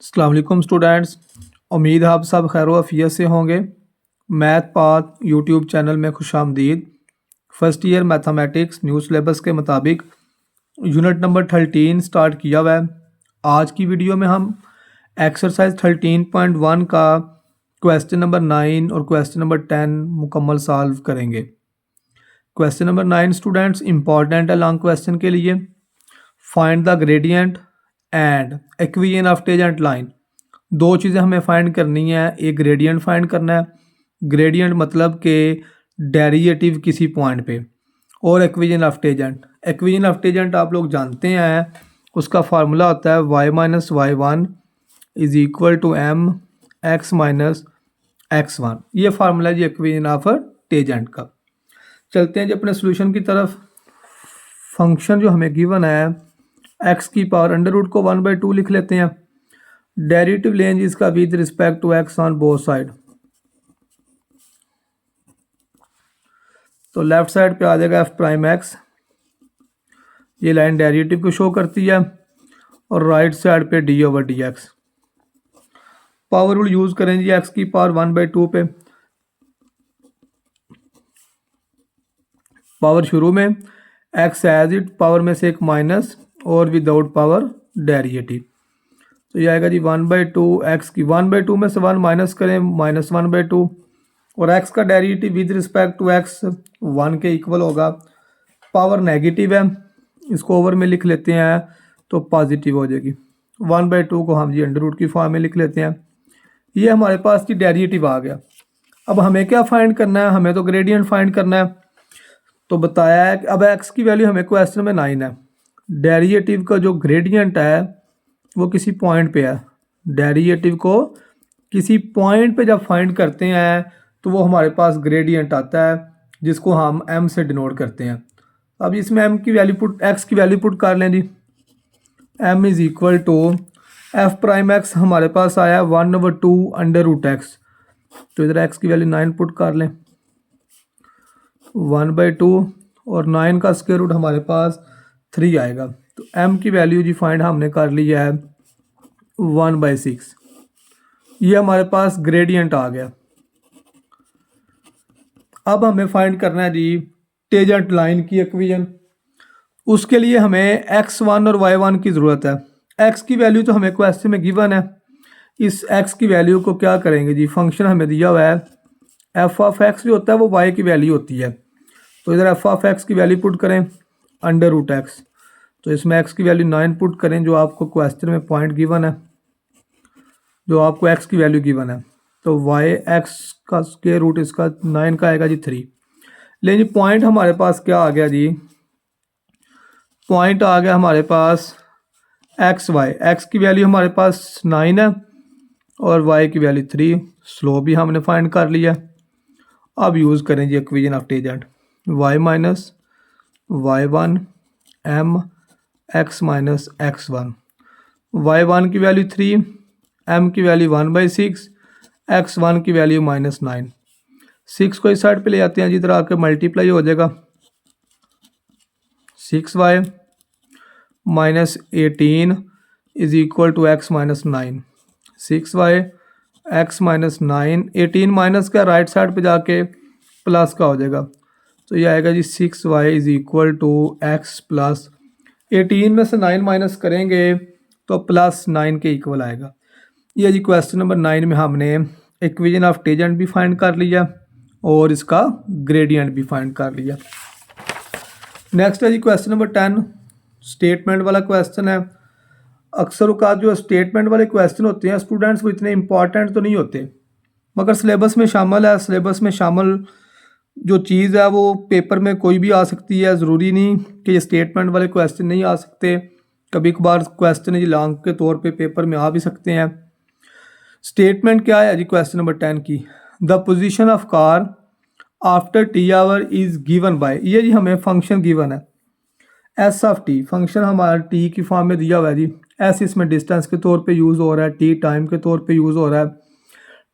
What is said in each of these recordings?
अस्सलाम वालेकुम स्टूडेंट्स। उम्मीद है आप सब खैर आफियत से होंगे। मैथ पाथ यूट्यूब चैनल में खुशामदीद। First year mathematics new syllabus के मुताबिक यूनिट नंबर 13 स्टार्ट किया हुआ है। आज की वीडियो में हम एक्सरसाइज 13.1 का क्वेश्चन नंबर 9 और क्वेश्चन नंबर 10 मुकम्मल सॉल्व करेंगे। क्वेश्चन नंबर 9 स्टूडेंट्स इंपॉर्टेंट है लॉन्ग क्वेश्चन के लिए। Find the gradient and equation of tangent line. दो चीज़ें हमें फाइंड करनी है। एक ग्रेडियंट फाइंड करना है, ग्रेडियंट मतलब के डेरिवेटिव किसी पॉइंट पे, और equation of tangent. Equation of tangent आप लोग जानते हैं, उसका फार्मूला होता है y minus Y one is equal to m x minus x one. ये फार्मूला है जी इक्वेशन ऑफ टेंजेंट का। चलते हैं जी अपने सोल्यूशन की तरफ। फंक्शन जो हमें गिवन है एक्स की पावर अंडर रूट को 1/2 लिख लेते हैं। डेरिवेटिव लेंगे इसका with respect to x on both side. तो लेफ्ट साइड पे आ जाएगा एफ प्राइम एक्स, ये लाइन डेरिवेटिव को शो करती है, और राइट साइड पे d over d x. Power rule use करेंगे एक्स की पावर 1/2 पे। पावर शुरू में एक्स एज इट, पावर में से एक माइनस और विदाउट पावर डेरिवेटिव। तो ये आएगा जी 1/2 एक्स की 1/2 में से 1 माइनस करें माइनस 1/2, और एक्स का derivative with respect to x 1 के इक्वल होगा। पावर नेगेटिव है, इसको ओवर में लिख लेते हैं तो पॉजिटिव हो जाएगी। 1/2 को हम जी अंडर रूट की फॉर्म में लिख लेते हैं। ये हमारे पास जी डेरिवेटिव आ गया। अब हमें क्या फाइंड करना है? हमें तो ग्रेडियंट फाइंड करना है। तो बताया है कि अब एक्स की वैल्यू हमें क्वेश्चन में 9 है। डेरिवेटिव का जो ग्रेडियंट है वो किसी पॉइंट पे है। डेरिवेटिव को किसी पॉइंट पे जब फाइंड करते हैं तो वो हमारे पास ग्रेडियंट आता है, जिसको हम m से डिनोट करते हैं। अब इसमें m की वैल्यू पुट x की वैल्यू पुट कर लें जी। m is equal to f prime x हमारे पास आया 1/2 अंडर रूट एक्स। तो इधर x की वैल्यू 9 पुट कर लें, 1/2 और 9 का स्क्वायर रूट हमारे पास 3 आएगा। तो m की वैल्यू जी फाइंड हमने कर लिया है 1/6। ये हमारे पास ग्रेडियंट आ गया। अब हमें फाइंड करना है जी टेंजेंट लाइन की इक्वेशन। उसके लिए हमें x1 और y1 की ज़रूरत है। x की वैल्यू तो हमें क्वेश्चन में गिवन है। इस x की वैल्यू को क्या करेंगे जी, फंक्शन हमें दिया हुआ है f ऑफ x जो होता है वो y की वैल्यू होती है। तो इधर f ऑफ x की वैल्यू पुट करें अंडर रूट एक्स। तो इसमें x की वैल्यू 9 पुट करें जो आपको क्वेश्चन में पॉइंट गिवन है, जो आपको x की वैल्यू गिवन है। तो x का स्क्वायर रूट इसका 9 का आएगा जी 3। लेकिन जी पॉइंट हमारे पास क्या आ गया जी, पॉइंट आ गया हमारे पास x की वैल्यू हमारे पास 9 है और y की वैल्यू 3। स्लोप भी हमने फाइंड कर लिया। अब यूज़ करें जी equation of tangent. y minus Y one M x minus x one. y1 की वैल्यू 3, m की वैल्यू 1/6, x1 की वैल्यू -9। 6 को इस साइड पे ले आते हैं, जिधर आके मल्टीप्लाई हो जाएगा। 6y minus 18 is equal to x minus 9। 6y x minus 9, 18 minus का राइट साइड पे जाके प्लस का हो जाएगा। तो ये आएगा जी 6y is equal to x plus 18 में से 9 माइनस करेंगे तो +9 के इक्वल आएगा। ये जी क्वेश्चन नंबर 9 में हमने इक्वेशन ऑफ टेंजेंट भी फाइंड कर लिया और इसका ग्रेडियंट भी फाइंड कर लिया। नेक्स्ट है जी क्वेश्चन नंबर 10, स्टेटमेंट वाला क्वेश्चन है। अक्सर औकात जो स्टेटमेंट वाले क्वेश्चन होते हैं स्टूडेंट्स वो इतने इंपॉर्टेंट तो नहीं होते, मगर सिलेबस में शामिल है। सिलेबस में शामिल जो चीज़ है वो पेपर में कोई भी आ सकती है। ज़रूरी नहीं कि ये स्टेटमेंट वाले क्वेश्चन नहीं आ सकते। कभी कभार क्वेश्चन जी लॉन्ग के तौर पे पेपर में आ भी सकते हैं। स्टेटमेंट क्या है जी क्वेश्चन नंबर 10 की, the position of car after T our is given by. ये जी हमें फंक्शन गिवन है एस ऑफ टी। फंक्शन हमारा टी की फॉर्म में दिया हुआ है जी। एस इसमें डिस्टेंस के तौर पे यूज़ हो रहा है, टी टाइम के तौर पे यूज़ हो रहा है।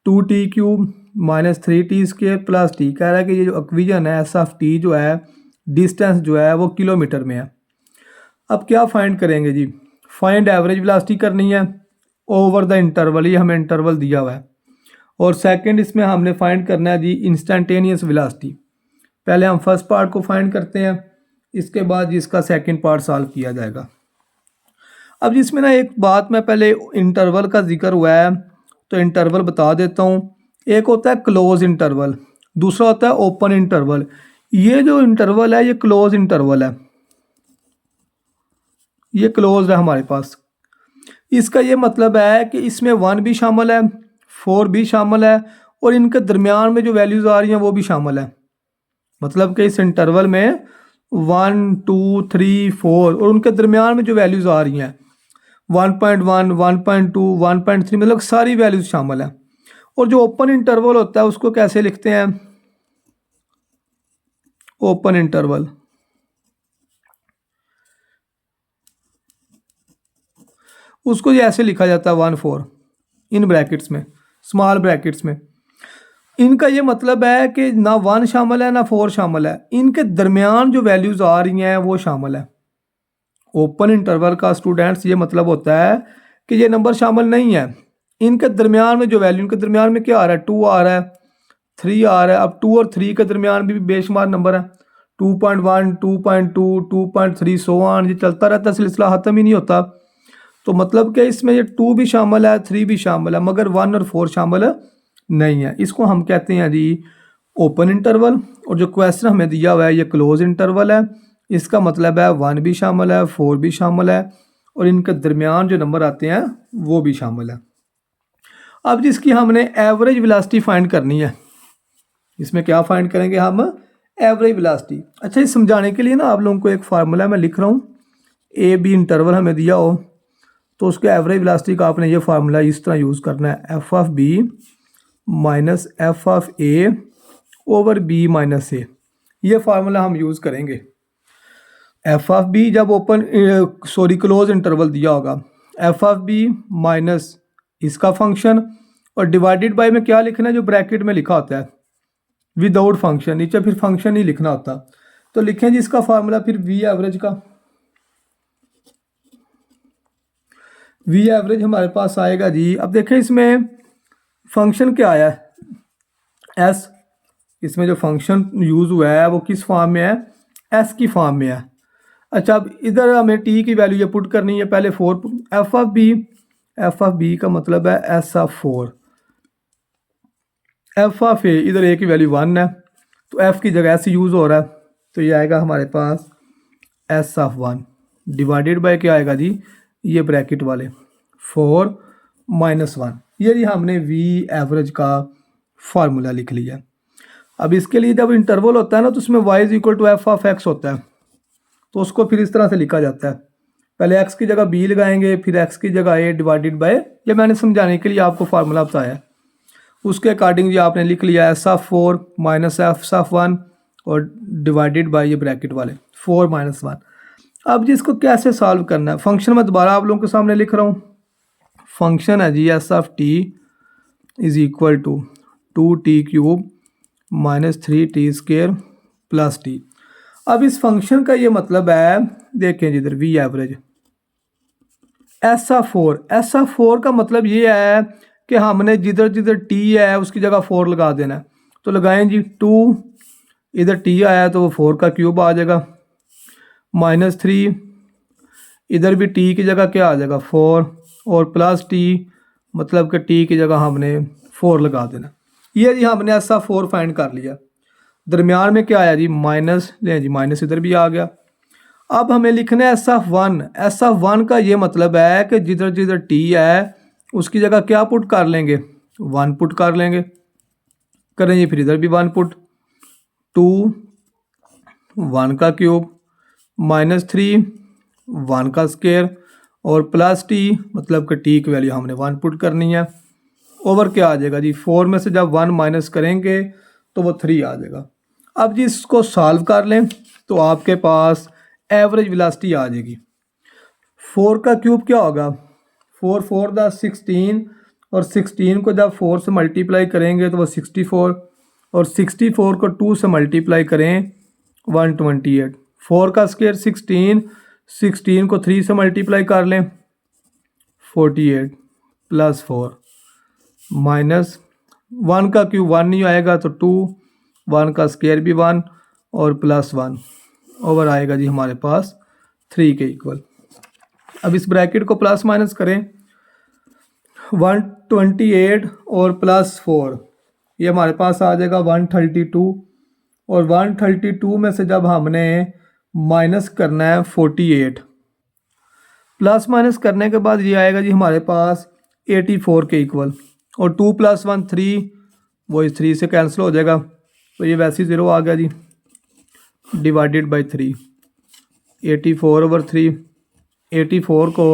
2t³ minus 3t² plus T. कह रहा है कि ये जो इक्वेशन है एस ऑफ टी जो है, डिस्टेंस जो है वो किलोमीटर में है। अब क्या फाइंड करेंगे जी, फाइंड एवरेज वेलोसिटी करनी है ओवर द इंटरवल, ये हमें इंटरवल दिया हुआ है। और सेकंड इसमें हमने फाइंड करना है जी इंस्टेंटेनियस वेलोसिटी। पहले हम फर्स्ट पार्ट को फाइंड करते हैं, इसके बाद जिसका सेकंड पार्ट सॉल्व किया जाएगा। अब जिसमें ना एक बात मैं पहले इंटरवल का जिक्र हुआ है तो इंटरवल बता देता हूँ। एक होता है क्लोज इंटरवल, दूसरा होता है ओपन इंटरवल। ये जो इंटरवल है ये क्लोज इंटरवल है, ये क्लोज है हमारे पास। इसका ये मतलब है कि इसमें 1 भी शामिल है, 4 भी शामिल है और इनके दरमियान में जो वैल्यूज़ आ रही हैं वो भी शामिल है। मतलब कि इस इंटरवल में 1 2 3 4 और उनके दरमियान में जो वैल्यूज़ आ रही हैं 1.1 1.2 1.3 मतलब सारी वैल्यूज़ शामिल है। और जो ओपन इंटरवल होता है उसको कैसे लिखते हैं? ओपन इंटरवल उसको ये ऐसे लिखा जाता है 1 4 इन ब्रैकेट्स में, स्मॉल ब्रैकेट्स में। इनका ये मतलब है कि ना 1 शामिल है ना 4 शामिल है, इनके दरमियान जो वैल्यूज़ आ रही हैं वो शामिल है। ओपन इंटरवल का स्टूडेंट्स ये मतलब होता है कि ये नंबर शामिल नहीं है, इनके दरमियान में जो वैल्यू, इनके दरमियान में क्या आ रहा है, 2 आ रहा है, 3 आ रहा है। अब 2 और 3 के दरमियान भी बेशुमार नंबर है, 2.1 2.2 2.3 सो ऑन, ये चलता रहता है, सिलसिला ख़त्म ही नहीं होता। तो मतलब कि इसमें ये 2 भी शामिल है, 3 भी शामिल है, मगर 1 और 4 शामिल नहीं है। इसको हम कहते हैं जी ओपन इंटरवल। और जो क्वेश्चन हमें दिया हुआ है ये क्लोज इंटरवल है। इसका मतलब है 1 भी शामिल है, 4 भी शामिल है और इनके दरमियान जो नंबर आते हैं वो भी शामिल है। अब जिसकी हमने एवरेज वेलोसिटी फाइंड करनी है, इसमें क्या फाइंड करेंगे हम? Average velocity. अच्छा, इस समझाने के लिए ना आप लोगों को एक फार्मूला मैं लिख रहा हूँ। ए बी इंटरवल हमें दिया हो तो उसके एवरेज वेलोसिटी का आपने ये फार्मूला इस तरह यूज़ करना है, F of B minus F of A over B minus A. ये फार्मूला हम यूज़ करेंगे। एफ ऑफ बी जब ओपन क्लोज इंटरवल दिया होगा, एफ ऑफ बी माइनस इसका फंक्शन और डिवाइडेड बाय में क्या लिखना है, जो ब्रैकेट में लिखा होता है विदाउट फंक्शन, नीचे फिर फंक्शन ही लिखना होता। तो लिखें जी इसका फार्मूला फिर वी एवरेज का। वी एवरेज हमारे पास आएगा जी, अब देखें इसमें फंक्शन क्या आया है, एस। इसमें जो फंक्शन यूज़ हुआ है वो किस फॉर्म में है? एस की फॉर्म में है। अच्छा, अब इधर हमें टी की वैल्यू ये पुट करनी है, पहले 4 एफ ऑफ बी का मतलब है एस ऑफ 4, एफ ऑफ ए, इधर ए की वैल्यू 1 है तो एफ की जगह एस यूज़ हो रहा है, तो ये आएगा हमारे पास एस ऑफ 1 डिवाइडेड बाय क्या आएगा जी, ये ब्रैकेट वाले 4 माइनस 1। ये जी हमने वी एवरेज का फार्मूला लिख लिया। अब इसके लिए जब इंटरवल होता है ना तो उसमें y is equal to f of x होता है, तो उसको फिर इस तरह से लिखा जाता है, पहले x की जगह b लगाएंगे, फिर x की जगह a डिवाइडेड बाय, ये मैंने समझाने के लिए आपको फार्मूला बताया। उसके अकॉर्डिंग ये आपने लिख लिया S of 4 minus F of 1 और डिवाइडेड बाय ये ब्रैकेट वाले 4 माइनस 1। अब जिसको कैसे सॉल्व करना है, फंक्शन मैं दोबारा आप लोगों के सामने लिख रहा हूँ। फंक्शन है जी s of t is equal to 2t cube minus 3t square plus t. अब इस फंक्शन का ये मतलब है, देखें जिधर वी एवरेज एस ऑफ 4 का मतलब ये है कि हमने जिधर जिधर टी है उसकी जगह 4 लगा देना है। तो लगाएं जी 2, इधर टी आया तो वो 4 का क्यूब आ जाएगा, माइनस 3, इधर भी टी की जगह क्या आ जाएगा 4 और प्लस टी, मतलब कि टी की जगह हमने 4 लगा देना। ये जी हमने ऐसा 4 फाइंड कर लिया। दरमियान में क्या आया जी माइनस, ले जी माइनस इधर भी आ गया। अब हमें लिखना है एस ऑफ 1। एस ऑफ 1 का ये मतलब है कि जिधर जिधर टी है उसकी जगह क्या पुट कर लेंगे, 1 पुट कर लेंगे, करेंगे फिर इधर भी 1 पुट, 2 1 का क्यूब माइनस 3 1 का स्क्वायर और प्लस टी, मतलब कि टी की वैल्यू हमने 1 पुट करनी है। ओवर क्या आ जाएगा जी, 4 में से जब 1 माइनस करेंगे तो वो 3 आ जाएगा। अब जी इसको सॉल्व कर लें तो आपके पास एवरेज वेलोसिटी आ जाएगी। 4 का क्यूब क्या होगा, 4 4 दा 16 और 16 को जब 4 से मल्टीप्लाई करेंगे तो वो 64 और 64 को 2 से मल्टीप्लाई करें 128। 4 का स्क्वायर 16, 16 को 3 से मल्टीप्लाई कर लें 48 प्लस 4 माइनस 1 का क्यूब 1 नहीं आएगा तो 2, 1 का स्क्वायर भी 1 और प्लस 1 ओवर आएगा जी हमारे पास 3 के इक्वल। अब इस ब्रैकेट को प्लस माइनस करें, 128 और प्लस 4 ये हमारे पास आ जाएगा 132 और 132 में से जब हमने माइनस करना है 48 प्लस माइनस करने के बाद ये आएगा जी हमारे पास 84 के इक्वल और 2 + 1 3 वो इस 3 से कैंसिल हो जाएगा तो ये वैसे ही 0 आ गया जी डिवाइडेड बाई 3 84/3 84 को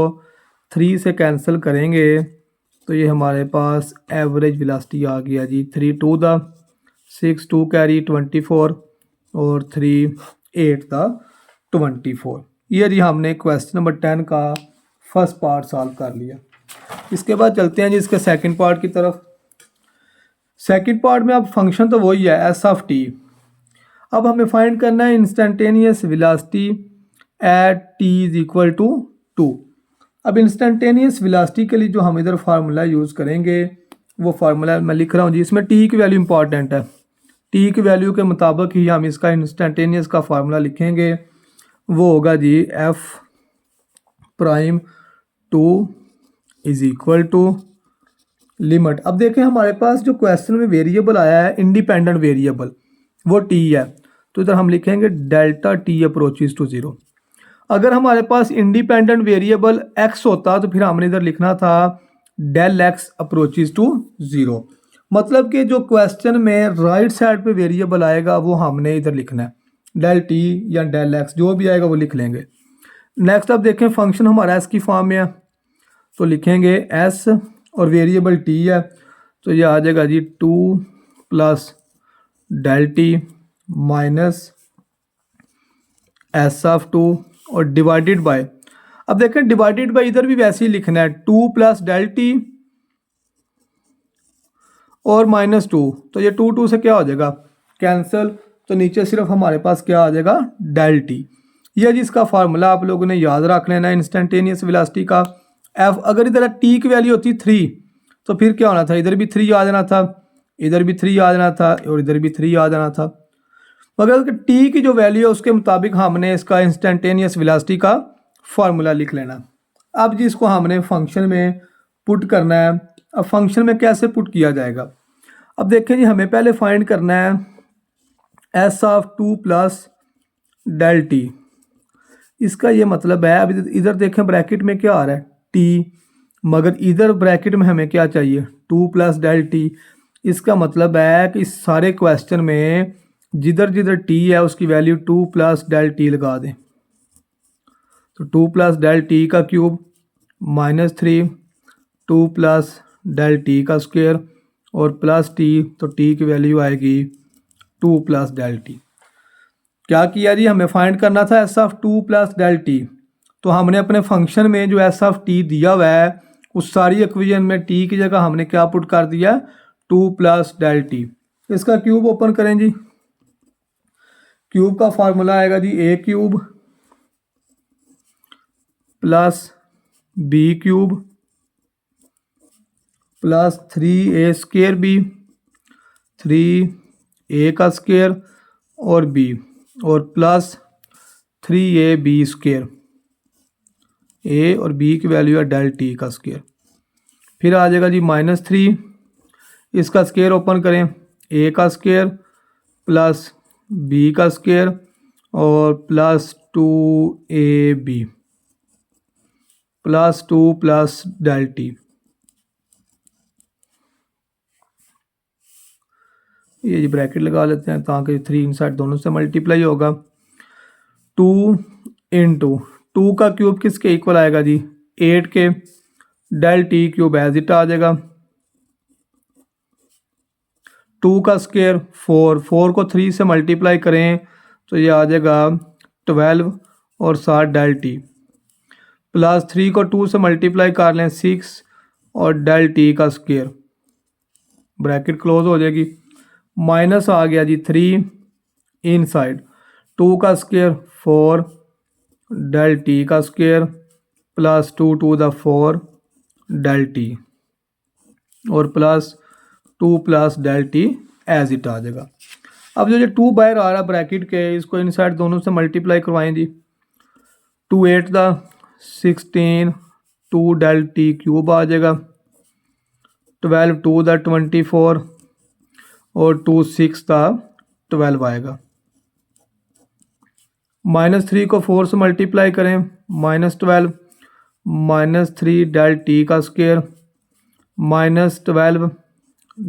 3 से कैंसिल करेंगे तो ये हमारे पास एवरेज वेलोसिटी आ गया जी 3 2 द 6 2 कैरी 24 और 3 8 द 24। ये जी हमने क्वेश्चन नंबर 10 का फर्स्ट पार्ट सॉल्व कर लिया। इसके बाद चलते हैं जी इसके सेकंड पार्ट की तरफ। सेकंड पार्ट में अब फंक्शन तो वही है एस ऑफ टी। अब हमें फाइंड करना है instantaneous velocity at t is equal to 2। अब इंस्टेंटेनियस वेलोसिटी के लिए जो हम इधर फार्मूला यूज़ करेंगे वो फार्मूला मैं लिख रहा हूँ जी, इसमें टी की वैल्यू इंपॉर्टेंट है। टी की वैल्यू के मुताबिक ही हम इसका इंस्टेंटेनियस का फार्मूला लिखेंगे, वो होगा जी F prime 2 is equal to limit. अब देखें हमारे पास जो क्वेश्चन में वेरिएबल आया है इंडिपेंडेंट वेरिएबल वो टी है, तो इधर हम लिखेंगे डेल्टा टी अप्रोचेज टू 0। अगर हमारे पास इंडिपेंडेंट वेरिएबल एक्स होता तो फिर हमने इधर लिखना था डेल एक्स अप्रोचेज टू 0। मतलब कि जो क्वेश्चन में राइट साइड पे वेरिएबल आएगा वो हमने इधर लिखना है, डेल टी या डेल एक्स जो भी आएगा वो लिख लेंगे। नेक्स्ट अब देखें फंक्शन हमारा एस की फॉर्म में है तो लिखेंगे एस और वेरिएबल टी है तो ये आ जाएगा जी 2 + del t minus s of 2 और डिवाइडेड बाय, अब देखें डिवाइडेड बाय इधर भी वैसे ही लिखना है 2 + डेल टी और -2 तो ये 2 2 से क्या हो जाएगा कैंसिल, तो नीचे सिर्फ हमारे पास क्या आ जाएगा डेल टी। यह जिसका फार्मूला आप लोगों ने याद रख लेना है इंस्टेंटेनियस वेलोसिटी का एफ। अगर इधर टी की वैल्यू होती 3 तो फिर क्या होना था, इधर भी 3 आ जाना था, इधर भी 3 आ जाना था और इधर भी 3 आ जाना था। मगर टी की जो वैल्यू है उसके मुताबिक हमने इसका इंस्टेंटेनियस वेलोसिटी का फार्मूला लिख लेना। अब जी इसको हमने फंक्शन में पुट करना है। अब फंक्शन में कैसे पुट किया जाएगा, अब देखें जी हमें पहले फाइंड करना है एस ऑफ 2 + डेल टी। इसका ये मतलब है, अब इधर देखें ब्रैकेट में क्या आ रहा है टी, मगर इधर ब्रैकेट में हमें क्या चाहिए 2 + डेल टी। इसका मतलब है कि इस सारे क्वेश्चन में जिधर जिधर टी है उसकी वैल्यू 2 + डेल टी लगा दें। तो 2 + डेल टी का क्यूब -3 2 + डेल टी का स्क्वायर और प्लस टी, तो टी की वैल्यू आएगी 2 + डेल टी। क्या किया जी, हमें फाइंड करना था एस ऑफ 2 + डेल टी, तो हमने अपने फंक्शन में जो एस ऑफ टी दिया हुआ है उस सारी इक्वेशन में टी की जगह हमने क्या पुट कर दिया 2 + डेल टी। इसका क्यूब ओपन करें जी, क्यूब का फार्मूला आएगा जी a³ + b³ + 3a² b 3a का स्क्वायर और b और प्लस 3ab²। a और b की वैल्यू है डेल टी का स्क्वायर। फिर आ जाएगा जी -3, इसका स्क्वायर ओपन करें a का स्क्वायर प्लस b का स्क्वायर और plus 2ab plus 2 + del t. ये जी ब्रैकेट लगा लेते हैं ताकि 3 इनसाइड दोनों से मल्टीप्लाई होगा। 2 × 2 का क्यूब किसके इक्वल आएगा जी 8 के, del T cube as it आ जाएगा। 2 का स्क्वायर 4 को 3 से मल्टीप्लाई करें तो ये आ जाएगा 12 और 7 डेल टी प्लस 3 को 2 से मल्टीप्लाई कर लें 6 और डेल टी का स्क्वायर, ब्रैकेट क्लोज हो जाएगी। माइनस आ गया जी 3 इनसाइड 2 का स्क्वायर 4 डेल टी का स्क्वायर प्लस 2 × 4 डेल टी और plus 2 plus del t as it आ जाएगा। अब जो ये 2 बाहर आ रहा है ब्रैकेट के, इसको इनसाइड दोनों से मल्टीप्लाई करवाएं जी। 2 8 द 16, 2 डेल टी क्यूब आ जाएगा, 12 2 द 24 और 2 6 द 12 आएगा। -3 को 4 से मल्टीप्लाई करें, -12 -3 डेल टी का स्क्वायर -12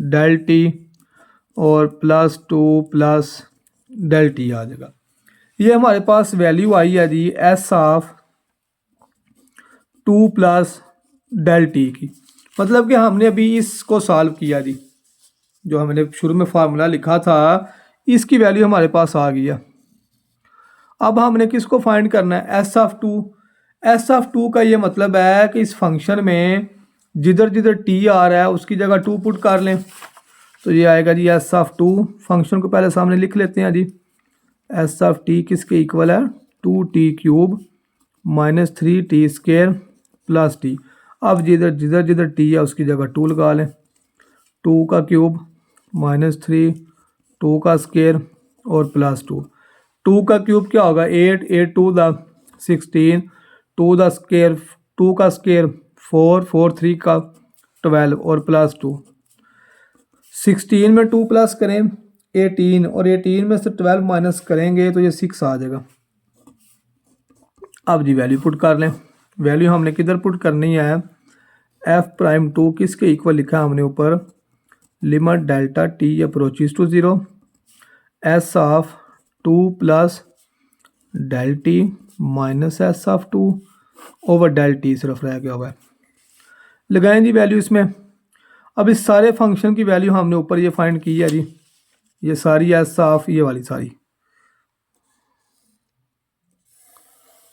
डेल टी और +2 प्लस डेल टी आ जाएगा। ये हमारे पास वैल्यू आई है जी s of 2 plus del t की। मतलब कि हमने अभी इसको सॉल्व किया जी, जो हमने शुरू में फार्मूला लिखा था इसकी वैल्यू हमारे पास आ गई है। अब हमने किसको फाइंड करना है, एस ऑफ 2। एस ऑफ 2 का ये मतलब है कि इस फंक्शन में जिधर जिधर टी आ रहा है उसकी जगह 2 पुट कर लें, तो ये आएगा जी एस ऑफ 2। फंक्शन को पहले सामने लिख लेते हैं जी। एस ऑफ टी किसके इक्वल है, 2t cube -3 T square plus t. अब जिधर जिधर जिधर टी है उसकी जगह 2 लगा लें, 2 का क्यूब -3, 2 का स्क्वायर और +2। 2 का क्यूब क्या होगा, 8, 8 2 द 16, 2 द स्क्वायर 2 का स्क्वायर 4, 4 3 का 12 और +2। 16 में 2 प्लस करें 18 और 18 में से 12 माइनस करेंगे तो ये 6 आ जाएगा। अब जी वैल्यू पुट कर लें। वैल्यू हमने किधर पुट करनी है, f'2 किसके इक्वल लिखा है हमने ऊपर, limit delta t approaches to 0 s of 2 plus del t minus s of 2 over del t सिर्फ रह गया हुआ है। लगाएं जी वैल्यू इसमें। अब इस सारे फंक्शन की वैल्यू हमने ऊपर ये फाइंड की है जी, ये सारी एस ऑफ ये वाली सारी,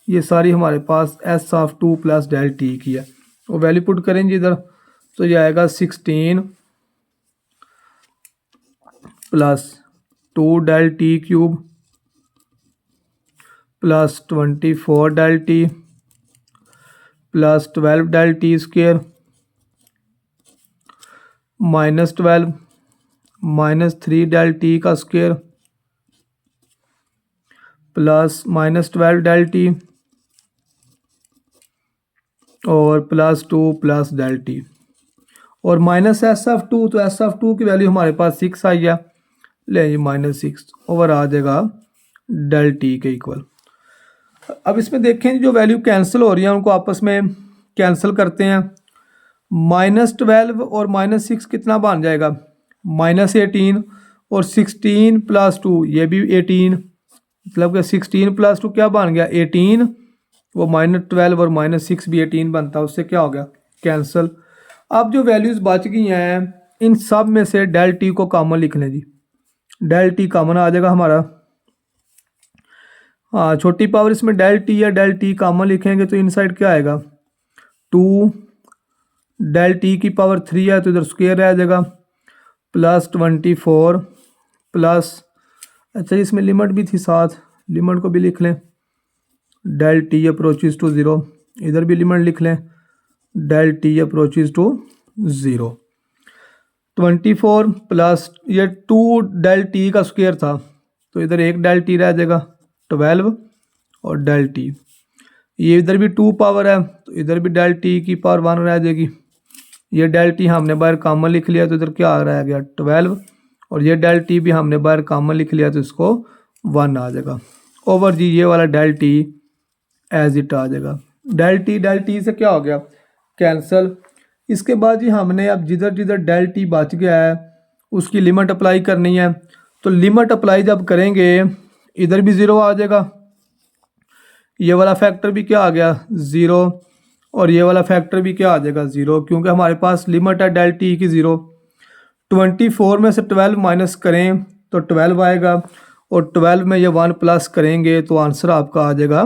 ये सारी हमारे पास S of 2 plus del t की है। वो वैल्यू पुट करेंगे इधर, तो ये आएगा 16 plus 2 del T cube plus 24 del t plus 12 del t square -12 -3 del t का स्क्वायर प्लस -12 डेल टी और +2 प्लस डेल टी और माइनस एस ऑफ 2, तो एस ऑफ 2 की वैल्यू हमारे पास 6 आई है, ले जी -6 ओवर आ जाएगा डेल टी के इक्वल। अब इसमें देखें जो वैल्यू कैंसिल हो रही है उनको आपस में कैंसिल करते हैं। -12 और -6 कितना बन जाएगा, -18 और 16 + 2 ये भी 18, मतलब कि 16 + 2 क्या बन गया 18, वो -12 और -6 भी 18 बनता है, उससे क्या हो गया कैंसिल। अब जो वैल्यूज़ बच गई हैं इन सब में से डेल टी को कॉमन लिख लें जी, डेल टी कॉमन आ जाएगा हमारा। हाँ छोटी पावर इसमें डेल टी या डेल टी कॉमन लिखेंगे तो इनसाइड क्या आएगा 2, डेल टी की पावर 3 है तो इधर स्क्वायर रह जाएगा प्लस 24 प्लस, अच्छा इसमें लिमिट भी थी साथ, लिमिट को भी लिख लें, डेल टी अप्रोचेस टू 0, इधर भी लिमिट लिख लें, delta t approaches to 0। 24 plus ये 2 डेल टी का स्क्वायर था तो इधर एक डेल टी रह जाएगा 12 और डेल टी, ये इधर भी 2 पावर है तो इधर भी डेल टी की पावर 1 रह जाएगी। ये डेल टी हमने बाहर कॉमन लिख लिया तो इधर क्या रह गया 12 और ये डेल टी भी हमने बाहर कॉमन लिख लिया तो इसको 1 आ जाएगा ओवर जी ये वाला डेल टी एज इट आ जाएगा। डेल टी से क्या हो गया कैंसल। इसके बाद जी हमने अब जिधर जिधर डेल टी बच गया है उसकी लिमिट अप्लाई करनी है, तो लिमिट अप्लाई जब करेंगे इधर भी 0 आ जाएगा, ये वाला फैक्टर भी क्या आ गया 0 और ये वाला फैक्टर भी क्या आ जाएगा 0, क्योंकि हमारे पास लिमिट है डेल टी की 0। 24 में से 12 माइनस करें तो 12 आएगा और 12 में ये 1 प्लस करेंगे तो आंसर आपका आ जाएगा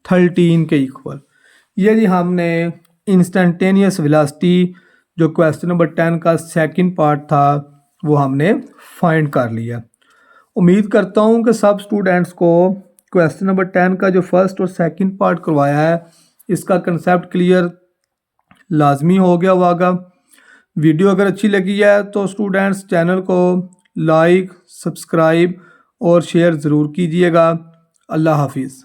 13 के इक्वल। ये जी हमने इंस्टेंटेनियस वेलोसिटी जो क्वेश्चन नंबर 10 का सेकंड पार्ट था वो हमने फाइंड कर लिया। उम्मीद करता हूँ कि सब स्टूडेंट्स को क्वेश्चन नंबर 10 का जो फर्स्ट और सेकंड पार्ट करवाया है इसका कंसेप्ट क्लियर लाजमी हो गया होगा। वीडियो अगर अच्छी लगी है तो स्टूडेंट्स चैनल को लाइक, सब्सक्राइब और शेयर ज़रूर कीजिएगा। अल्लाह हाफिज़।